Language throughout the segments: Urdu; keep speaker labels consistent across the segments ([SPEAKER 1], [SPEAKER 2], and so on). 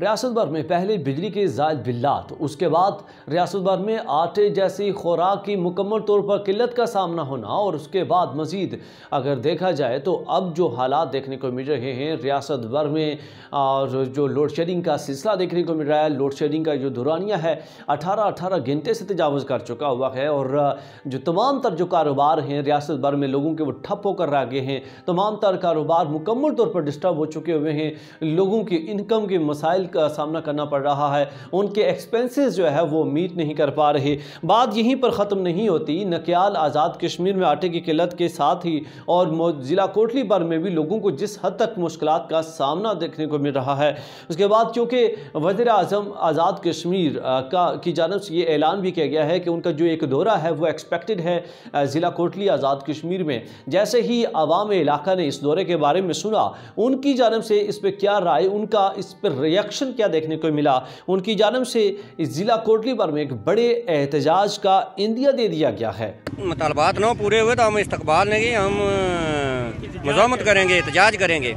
[SPEAKER 1] ریاست بھر میں پہلے بجلی کے زائد بلات، اس کے بعد ریاست بھر میں آٹے جیسی خوراک کی مکمل طور پر قلت کا سامنا ہونا، اور اس کے بعد مزید اگر دیکھا جائے تو اب جو حالات دیکھنے کو مل رہے ہیں ریاست بھر میں، اور جو لوڈ شیڈنگ کا سلسلہ دیکھنے کو مل رہا ہے، لوڈ شیڈنگ کا جو دورانیہ ہے 18 گھنٹے سے تجاوز کر چکا ہوا ہے، اور جو تمام تر جو کاروبار ہیں ریاست بھر میں لوگوں کے وہ ٹھپ ہو کر رہ گئے ہیں، تمام تر کاروبار مکمل طور پر ڈسٹرب ہو چکے ہوئے ہیں، لوگوں کی انکم کے مسائل کا سامنا کرنا پڑ رہا ہے، ان کے ایکسپینسز جو ہے وہ میٹ نہیں کر پا رہے۔ بات یہیں پر ختم نہیں ہوتی، نکیال آزاد کشمیر میں آٹے کی قلت کے ساتھ ہی اور ضلع کوٹلی بھر میں بھی لوگوں کو جس حد تک مشکلات کا سامنا دیکھنے کو مل رہا ہے، اس کے بعد چونکہ وزیر اعظم آزاد کشمیر کی جانب سے یہ اعلان بھی کیا گیا ہے کہ ان کا جو ایک دورہ ہے وہ ایکسپیکٹڈ ہے ضلع کوٹلی آزاد کشمیر میں۔ جیسے ہی عوام علاقہ نے اس دورے کے بارے میں سنا، ان کی جانب سے اس پہ کیا رائے، ان کا اس پر ریاکشن کیا دیکھنے کو ملا، ان کی جانب سے اس ضلع کوٹلی بھر میں ایک بڑے احتجاج کا عندیہ دے دیا گیا ہے۔
[SPEAKER 2] مطالبات نہ پورے ہوئے تو ہم استقبال نہیں، ہم مزاحمت کریں گے، احتجاج کریں گے۔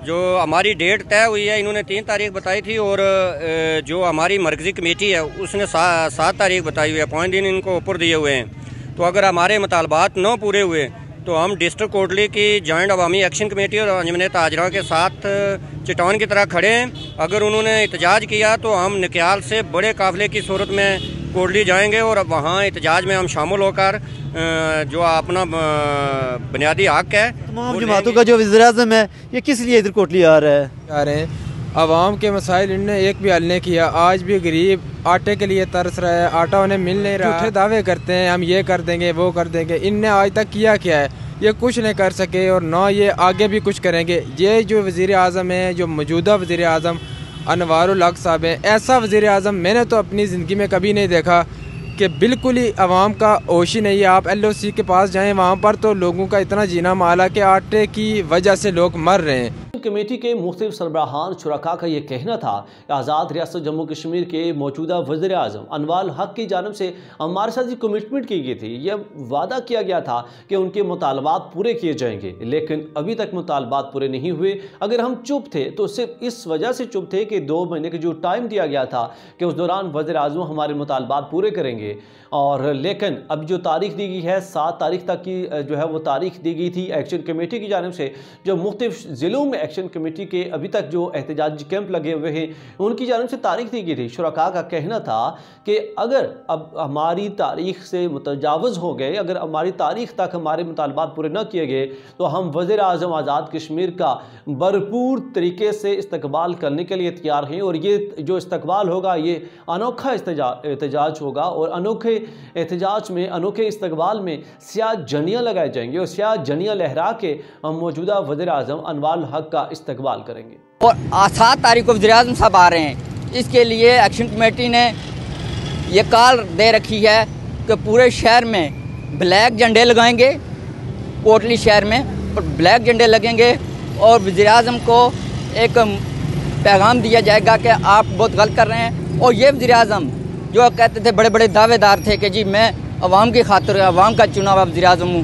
[SPEAKER 2] جو ہماری ڈیٹ طے ہوئی ہے، انہوں نے 3 تاریخ بتائی تھی، اور جو ہماری مرکزی کمیٹی ہے اس نے 7 تاریخ بتائی ہوئی ہے، 5 دن ان کو اوپر دیے ہوئے ہیں۔ تو اگر ہمارے مطالبات نہ پورے ہوئے تو ہم ڈسٹرکٹ کوٹلی کی جوائنٹ عوامی ایکشن کمیٹی اور انجمن تاجروں کے ساتھ چٹان کی طرح کھڑے ہیں۔ اگر انہوں نے احتجاج کیا تو ہم نکیال سے بڑے قافلے کی صورت میں کوٹلی جائیں گے، اور وہاں احتجاج میں ہم شامل ہو کر جو اپنا بنیادی حق ہے،
[SPEAKER 3] تمام جماعتوں کا جو وزیر اعظم ہے یہ کس لیے ادھر کوٹلی آ رہا ہے؟
[SPEAKER 4] عوام کے مسائل ان نے ایک بھی حل نہیں کیا۔ آج بھی غریب آٹے کے لیے ترس رہا ہے، آٹا انہیں مل نہیں رہا، جھوٹے دعوے کرتے ہیں ہم یہ کر دیں گے وہ کر دیں گے۔ ان نے آج تک کیا کیا ہے؟ یہ کچھ نہیں کر سکے، اور نہ یہ آگے بھی کچھ کریں گے۔ یہ جو وزیر اعظم ہیں، جو موجودہ وزیر اعظم انوار الحق صاحب ہیں، ایسا وزیر اعظم میں نے تو اپنی زندگی میں کبھی نہیں دیکھا کہ بالکل ہی عوام کا ہوش ہی نہیں ہے۔ آپ LOC کے پاس جائیں، وہاں پر تو لوگوں کا اتنا جینا مالا کہ آٹے کی وجہ سے لوگ مر رہے ہیں۔
[SPEAKER 1] کمیٹی کے مختلف سربراہان شرکاء کا یہ کہنا تھا کہ آزاد ریاست جموں کشمیر کے موجودہ وزیر اعظم انوار الحق کی جانب سے ہمارے ساتھ یہ کمٹمنٹ کی گئی تھی، یہ وعدہ کیا گیا تھا کہ ان کے مطالبات پورے کیے جائیں گے، لیکن ابھی تک مطالبات پورے نہیں ہوئے۔ اگر ہم چپ تھے تو صرف اس وجہ سے چپ تھے کہ 2 مہینے کے جو ٹائم دیا گیا تھا کہ اس دوران وزیر اعظم ہمارے مطالبات پورے کریں گے، اور لیکن اب جو تاریخ دی گئی ہے 7 تاریخ تک کی جو ہے وہ تاریخ دی گئی تھی ایکشن کمیٹی کی جانب سے، جو مختلف ضلعوں میں ایکشن کمیٹی کے ابھی تک جو احتجاجی کیمپ لگے ہوئے ہیں ان کی جانب سے تاریخ دی گئی تھی۔ شرکاء کا کہنا تھا کہ اگر اب ہماری تاریخ سے متجاوز ہو گئے، اگر ہماری تاریخ تک ہمارے مطالبات پورے نہ کیے گئے تو ہم وزیر اعظم آزاد کشمیر کا بھرپور طریقے سے استقبال کرنے کے لیے تیار ہیں، اور یہ جو استقبال ہوگا یہ انوکھا احتجاج ہوگا، اور انوکھے احتجاج میں، انوکھے استقبال میں سیاہ جھنڈیاں لگائے جائیں گے، اور سیاہ جھنڈیاں لہرا کے ہم موجودہ وزیر اعظم انوار الحق کا استقبال کریں گے۔
[SPEAKER 5] اور 7 تاریخ کو وزیر اعظم صاحب آ رہے ہیں، اس کے لیے ایکشن کمیٹی نے یہ کال دے رکھی ہے کہ پورے شہر میں بلیک جھنڈے لگائیں گے، کوٹلی شہر میں بلیک جھنڈے لگیں گے، اور وزیر اعظم کو ایک پیغام دیا جائے گا کہ آپ بہت غلط کر رہے ہیں۔ اور یہ وزیر اعظم جو کہتے تھے، بڑے بڑے دعوے دار تھے کہ جی میں عوام کی خاطر عوام کا چنا ہوا وزیر اعظم ہوں،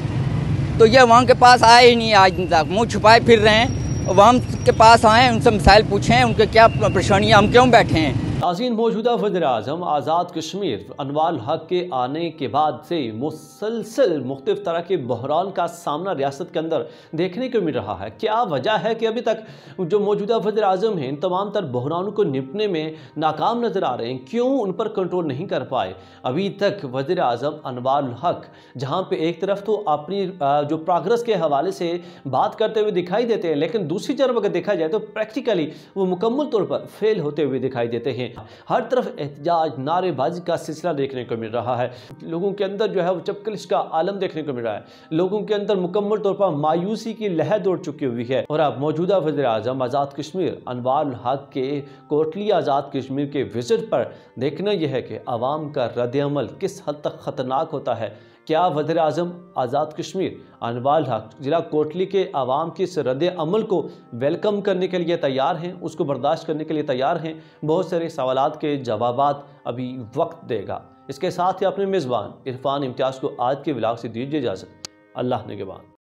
[SPEAKER 5] تو یہ عوام کے پاس آئے ہی نہیں، آج تک منہ چھپائے پھر رہے ہیں۔ عوام کے پاس آئیں، ان سے مسائل پوچھیں، ان کے کیا پریشانیاں، ہم کیوں بیٹھے ہیں۔
[SPEAKER 1] ناظرین، موجودہ وزیر اعظم آزاد کشمیر انوار الحق کے آنے کے بعد سے مسلسل مختلف طرح کے بحران کا سامنا ریاست کے اندر دیکھنے کو مل رہا ہے۔ کیا وجہ ہے کہ ابھی تک جو موجودہ وزیر اعظم ہیں ان تمام تر بحرانوں کو نپٹنے میں ناکام نظر آ رہے ہیں؟ کیوں ان پر کنٹرول نہیں کر پائے؟ ابھی تک وزیر اعظم انوار الحق جہاں پہ ایک طرف تو اپنی جو پروگرس کے حوالے سے بات کرتے ہوئے دکھائی دیتے ہیں، لیکن دوسری طرف اگر دیکھا جائے تو پریکٹیکلی وہ مکمل طور پر فیل ہوتے ہوئے دکھائی دیتے ہیں۔ ہر طرف احتجاج، نعرے بازی کا سلسلہ دیکھنے کو مل رہا ہے، لوگوں کے اندر جو ہے وہ چپکلش کا عالم دیکھنے کو مل رہا ہے، لوگوں کے اندر مکمل طور پر مایوسی کی لہر دوڑ چکی ہوئی ہے۔ اور اب موجودہ وزیر اعظم آزاد کشمیر انوار الحق کے کوٹلی آزاد کشمیر کے وزٹ پر دیکھنا یہ ہے کہ عوام کا رد عمل کس حد تک خطرناک ہوتا ہے۔ کیا وزیر اعظم آزاد کشمیر انوار الحق ضلع کوٹلی کے عوام کی اس رد عمل کو ویلکم کرنے کے لیے تیار ہیں، اس کو برداشت کرنے کے لیے تیار ہیں؟ بہت سارے سوالات کے جوابات ابھی وقت دے گا۔ اس کے ساتھ ہی اپنے میزبان عرفان امتیاز کو آج کے ولاگ سے دیجیے اجازت۔ اللہ نگہبان۔